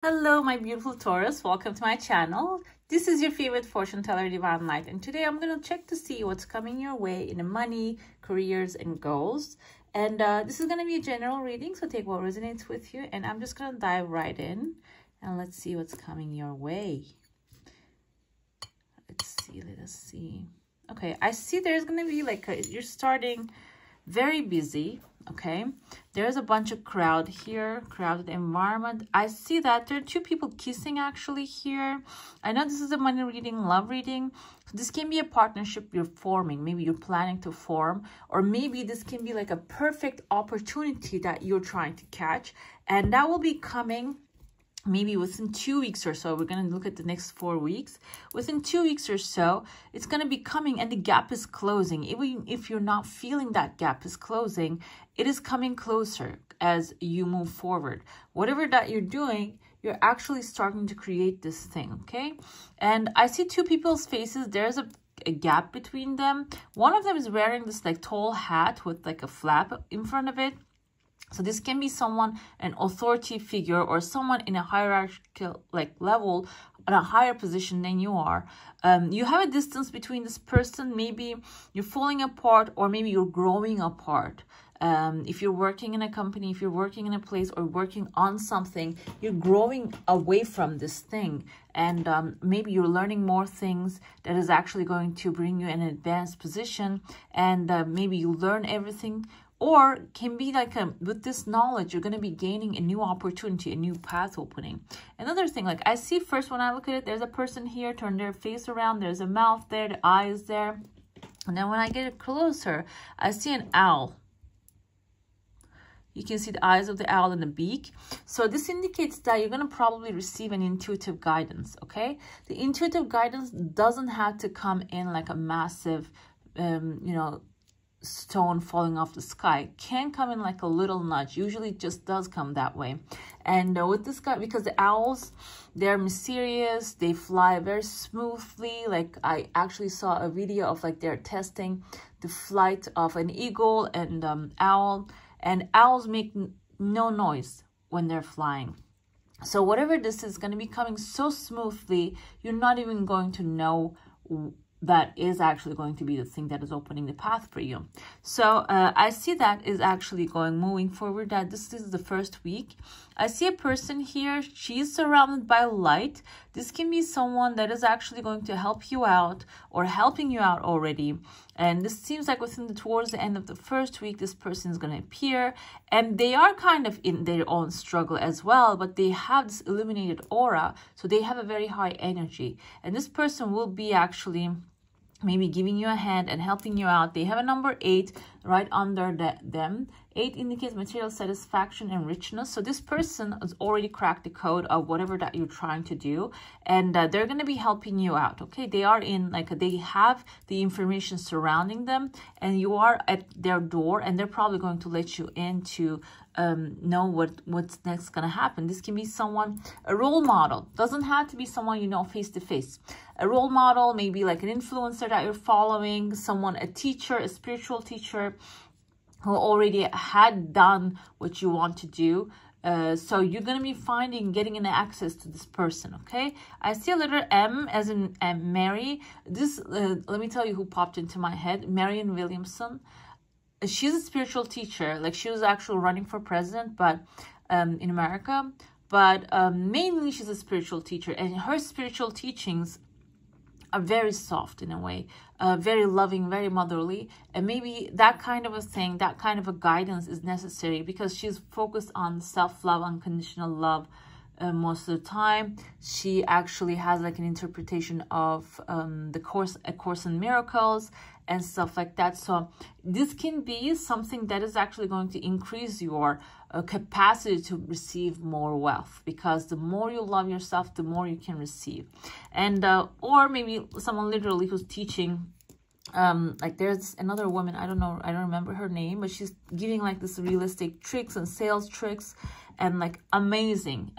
Hello, my beautiful Taurus. Welcome to my channel. This is your favorite fortune teller, Divine Light. And today I'm going to check to see what's coming your way in the money, careers, and goals. And this is going to be a general reading, so take what resonates with you. And I'm just going to dive right in. And let's see what's coming your way. Let us see. Okay, I see there's going to be like you're starting very busy. Okay, there's a bunch of crowd here, crowded environment. I see that there are two people kissing actually here. I know this is a money reading, love reading. This can be a partnership you're forming. Maybe you're planning to form, or maybe this can be like a perfect opportunity that you're trying to catch, and that will be coming maybe within 2 weeks or so. We're going to look at the next 4 weeks. Within 2 weeks or so, it's going to be coming and the gap is closing. Even if you're not feeling that gap is closing, it is coming closer as you move forward. Whatever that you're doing, you're actually starting to create this thing, okay? And I see two people's faces. There's a gap between them. One of them is wearing this like tall hat with like a flap in front of it. So this can be someone, an authority figure, or someone in a hierarchical like level, on a higher position than you are. You have a distance between this person. Maybe you're falling apart, or maybe you're growing apart. If you're working in a company, if you're working in a place or working on something, you're growing away from this thing. And maybe you're learning more things that is actually going to bring you in an advanced position. And maybe you learn everything. Or can be like with this knowledge, you're going to be gaining a new opportunity, a new path opening. Another thing, like I see first when I look at it, there's a person here, turn their face around, there's a mouth there, the eyes there. And then when I get it closer, I see an owl. You can see the eyes of the owl and the beak. So this indicates that you're going to probably receive an intuitive guidance, okay? The intuitive guidance doesn't have to come in like a massive, stone falling off the sky. Can come in like a little nudge. Usually it just does come that way. And with this guy, because the owls, they're mysterious, they fly very smoothly. Like I actually saw a video of like they're testing the flight of an eagle and owl, and owls make no noise when they're flying. So whatever this is going to be coming so smoothly, you're not even going to know that is actually going to be the thing that is opening the path for you. So I see that is actually moving forward, that this is the first week. I see a person here, she's surrounded by light. This can be someone that is actually going to help you out or helping you out already. And this seems like towards the end of the first week, this person is going to appear. And they are kind of in their own struggle as well, but they have this illuminated aura. So they have a very high energy. And this person will be actually maybe giving you a hand and helping you out. They have a number 8 right under them. 8 indicates material satisfaction and richness. So this person has already cracked the code of whatever that you're trying to do. And they're going to be helping you out, okay? They are in, like, they have the information surrounding them. And you are at their door. And they're probably going to let you in to know what's next going to happen. This can be someone, a role model. Doesn't have to be someone you know face to face. A role model, maybe like an influencer that you're following, someone, a teacher, a spiritual teacher who already had done what you want to do. So you're going to be getting an access to this person, okay? I see a letter M as in Mary. This, let me tell you who popped into my head. Marianne Williamson. She's a spiritual teacher. Like she was actually running for president, but in America. But mainly she's a spiritual teacher. And her spiritual teachings are very soft in a way, very loving, very motherly. And maybe that kind of a thing, that kind of a guidance is necessary because she's focused on self-love, unconditional love most of the time. She actually has like an interpretation of A Course in Miracles and stuff like that. So this can be something that is actually going to increase your capacity to receive more wealth, because the more you love yourself, the more you can receive. And or maybe someone literally who's teaching, like there's another woman, I don't know, I don't remember her name, but she's giving like this real estate tricks and sales tricks. and like amazing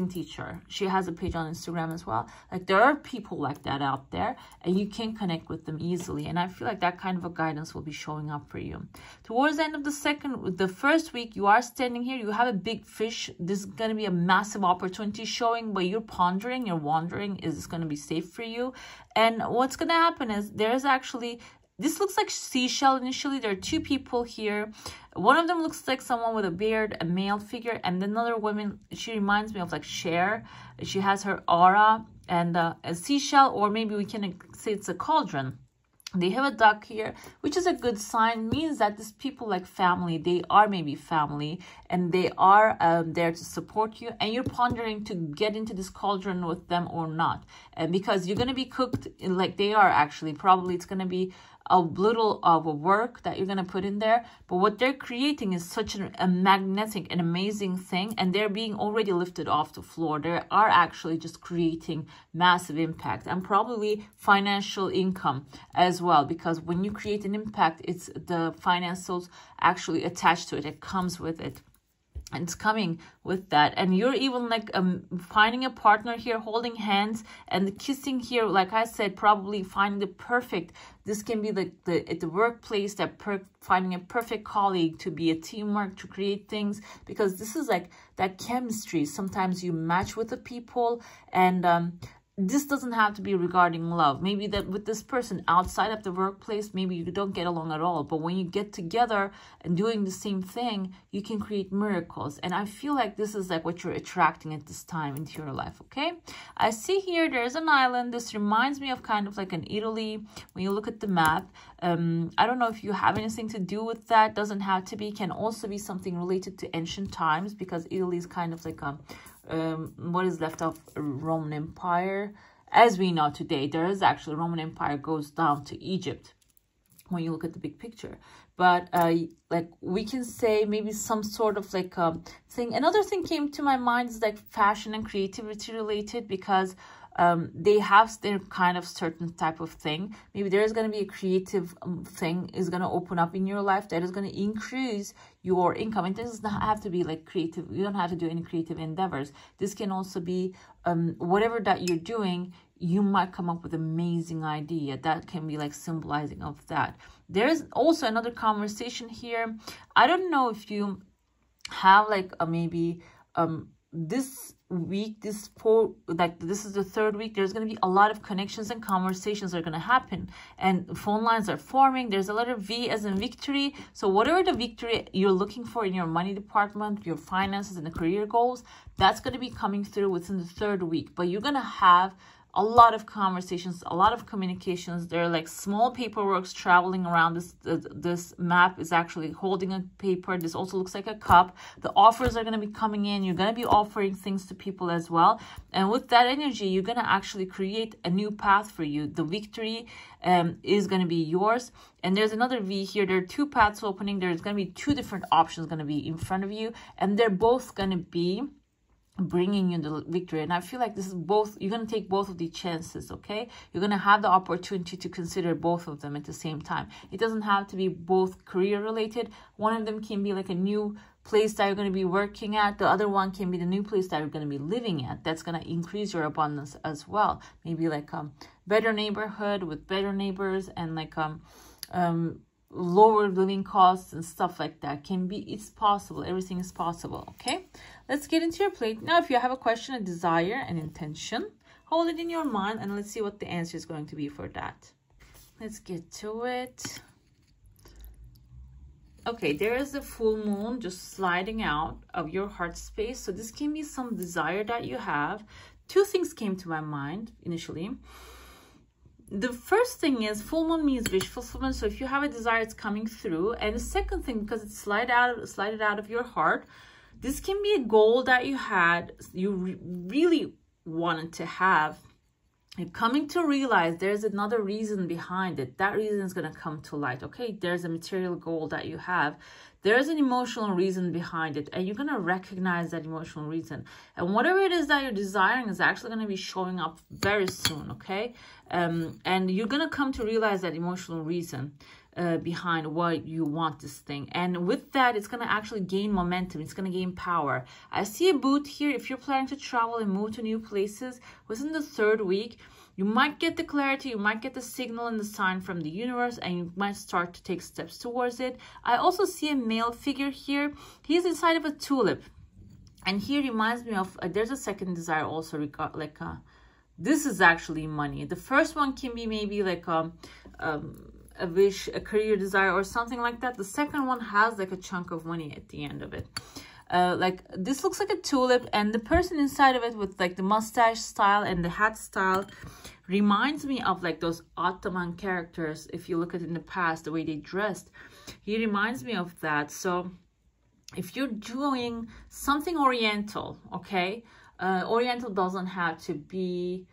teacher. She has a page on Instagram as well. Like there are people like that out there, and you can connect with them easily. And I feel like that kind of a guidance will be showing up for you. Towards the end of the first week, you are standing here, you have a big fish. This is going to be a massive opportunity showing, but you're pondering, you're wondering, is this going to be safe for you? And what's going to happen is there's actually, this looks like seashell initially. There are two people here. One of them looks like someone with a beard, a male figure, and another woman, she reminds me of like Cher. She has her aura and a seashell, or maybe we can say it's a cauldron. They have a duck here, which is a good sign, means that these people like family, they are maybe family, and they are there to support you, and you're pondering to get into this cauldron with them or not. And because you're going to be cooked like they are actually, probably it's going to be a little of a work that you're going to put in there, but what they're creating is such a magnetic and amazing thing, and they're being already lifted off the floor. They are actually just creating massive impact and probably financial income as well, because when you create an impact, it's the financials actually attached to it. It comes with it. And it's coming with that. And you're even like finding a partner here, holding hands and kissing here. Like I said, probably finding the perfect, this can be like at the workplace, that finding a perfect colleague, to be a teamwork, to create things, because this is like that chemistry. Sometimes you match with the people, and this doesn't have to be regarding love. Maybe that with this person outside of the workplace, maybe you don't get along at all. But when you get together and doing the same thing, you can create miracles. And I feel like this is like what you're attracting at this time into your life, okay? I see here there's an island. This reminds me of kind of like an Italy when you look at the map. I don't know if you have anything to do with that. Doesn't have to be. Can also be something related to ancient times, because Italy is kind of like what is left of Roman Empire. As we know today, there is actually Roman Empire goes down to Egypt when you look at the big picture. But like we can say maybe some sort of like thing. Another thing came to my mind is like fashion and creativity related, because they have their kind of certain type of thing. Maybe there is going to be a creative thing is going to open up in your life that is going to increase your income. It doesn't have to be like creative. You don't have to do any creative endeavors. This can also be whatever that you're doing, you might come up with an amazing idea that can be like symbolizing of that. There's also another conversation here. I don't know if you have like maybe this week, this is the third week, there's going to be a lot of connections and conversations are going to happen, and phone lines are forming. There's a letter V as in victory. So whatever the victory you're looking for in your money department, your finances and the career goals, that's going to be coming through within the third week. But you're going to have a lot of conversations, a lot of communications. There are like small paperworks traveling around. This map is actually holding a paper. This also looks like a cup. The offers are going to be coming in. You're going to be offering things to people as well. And with that energy, you're going to actually create a new path for you. The victory is going to be yours. And there's another V here. There are two paths opening. There's going to be two different options going to be in front of you. And they're both going to be bringing you the victory. And I feel like this is both, you're going to take both of the chances, okay? You're going to have the opportunity to consider both of them at the same time. It doesn't have to be both career related. One of them can be like a new place that you're going to be working at. The other one can be the new place that you're going to be living at. That's going to increase your abundance as well. Maybe like better neighborhood with better neighbors, and like lower living costs and stuff like that. It's possible. Everything is possible, okay? Let's get into your plate. Now, if you have a question, a desire, an intention, hold it in your mind and let's see what the answer is going to be for that. Let's get to it. Okay, there is a full moon just sliding out of your heart space. So this can be some desire that you have. Two things came to my mind initially. The first thing is full moon means wish fulfillment. So if you have a desire, it's coming through. And the second thing, because it's slided out of your heart, this can be a goal that you had, you really wanted to have. You're coming to realize there's another reason behind it. That reason is going to come to light, okay? There's a material goal that you have. There's an emotional reason behind it, and you're going to recognize that emotional reason. And whatever it is that you're desiring is actually going to be showing up very soon, okay? And you're going to come to realize that emotional reason. behind what you want this thing. And with that, it's going to actually gain momentum. It's going to gain power. I see a boot here. If you're planning to travel and move to new places within the 3rd week, you might get the clarity, you might get the signal and the sign from the universe, and you might start to take steps towards it. I also see a male figure here. He's inside of a tulip. And he reminds me of, there's a second desire also, like, this is actually money. The first one can be maybe like a wish, a career desire or something like that. The second one has like a chunk of money at the end of it. Like this looks like a tulip, and the person inside of it with like the mustache style and the hat style reminds me of like those Ottoman characters. If you look at it in the past, the way they dressed, he reminds me of that. So if you're doing something Oriental, okay, Oriental doesn't have to be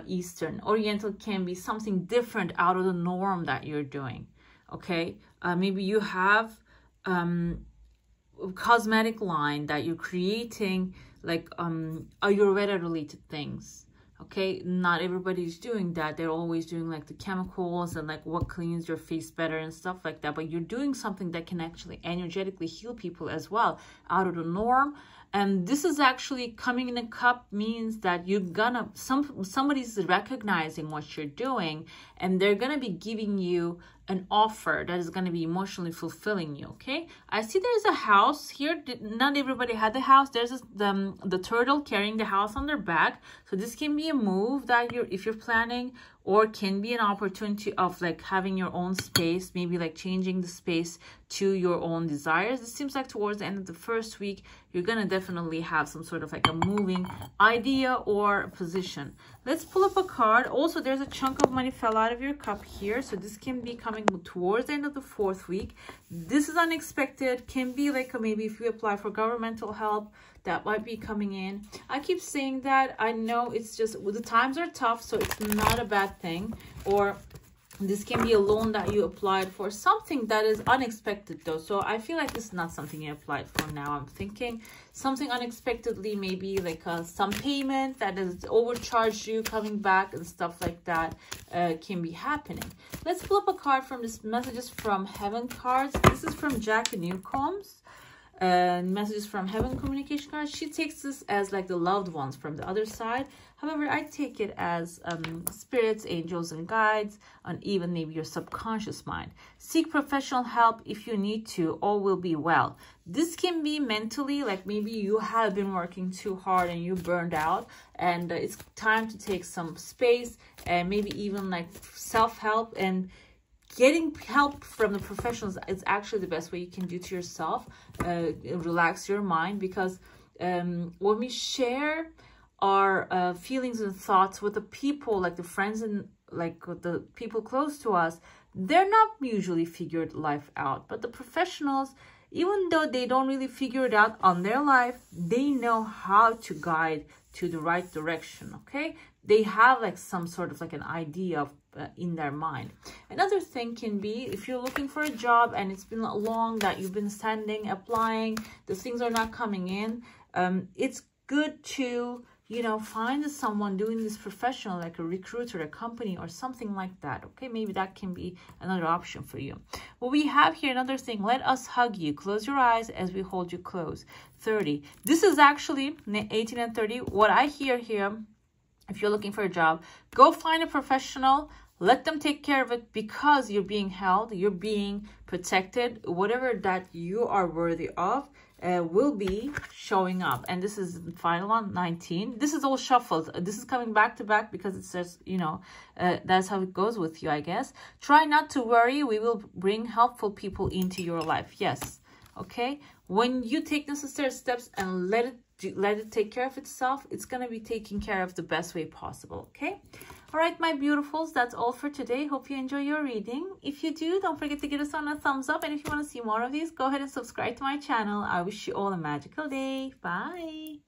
Eastern. Oriental can be something different out of the norm that you're doing, okay? Maybe you have cosmetic line that you're creating, like Ayurveda related things, okay? Not everybody's doing that. They're always doing like the chemicals and like what cleans your face better and stuff like that, but you're doing something that can actually energetically heal people as well, out of the norm. And this is actually coming in a cup, means that you're gonna, somebody's recognizing what you're doing, and they're gonna be giving you an offer that is going to be emotionally fulfilling you, okay? I see there's a house here. Not everybody had the house. There's the turtle carrying the house on their back. So this can be a move that if you're planning, or can be an opportunity of like having your own space, maybe like changing the space to your own desires. It seems like towards the end of the 1st week, you're going to definitely have some sort of like a moving idea or position. Let's pull up a card. Also, there's a chunk of money fell out of your cup here. So this can be coming towards the end of the 4th week. This is unexpected. Can be like maybe if you apply for governmental help, that might be coming in. I keep saying that. I know it's just, the times are tough, so it's not a bad thing. Or this can be a loan that you applied for, something that is unexpected though. So I feel like this is not something you applied for now. I'm thinking something unexpectedly, maybe like some payment that has overcharged you coming back and stuff like that can be happening. Let's pull up a card from this Messages from Heaven cards. This is from Jack Newcombs. Messages from Heaven communication cards. She takes this as like the loved ones from the other side. However, I take it as spirits, angels, and guides, and even maybe your subconscious mind. Seek professional help if you need to. All will be well. This can be mentally, like maybe you have been working too hard and you burned out, and it's time to take some space, and maybe even like self-help, and getting help from the professionals is actually the best way you can do to yourself. Relax your mind, because when we share our feelings and thoughts with the people, like the friends and like with the people close to us, they're not usually figured life out. But the professionals, even though they don't really figure it out on their life, they know how to guide to the right direction, okay? They have like some sort of like an idea of in their mind. Another thing can be if you're looking for a job and it's been long that you've been sending, applying, the things are not coming in. It's good to, you know, find someone doing this professional, like a recruiter, a company, or something like that. Okay, maybe that can be another option for you. Well, we have here another thing. Let us hug you. Close your eyes as we hold you close. 30. This is actually 18 and 30. What I hear here, if you're looking for a job, go find a professional. Let them take care of it, because you're being held, you're being protected. Whatever that you are worthy of will be showing up. And this is the final one, 19. This is all shuffled. This is coming back to back because it says, you know, that's how it goes with you, I guess. Try not to worry. We will bring helpful people into your life. Yes. Okay. When you take necessary steps and let it take care of itself, it's going to be taken care of the best way possible. Okay. All right, my beautifuls, that's all for today. Hope you enjoy your reading. If you do, don't forget to give us a thumbs up. And if you want to see more of these, go ahead and subscribe to my channel. I wish you all a magical day. Bye.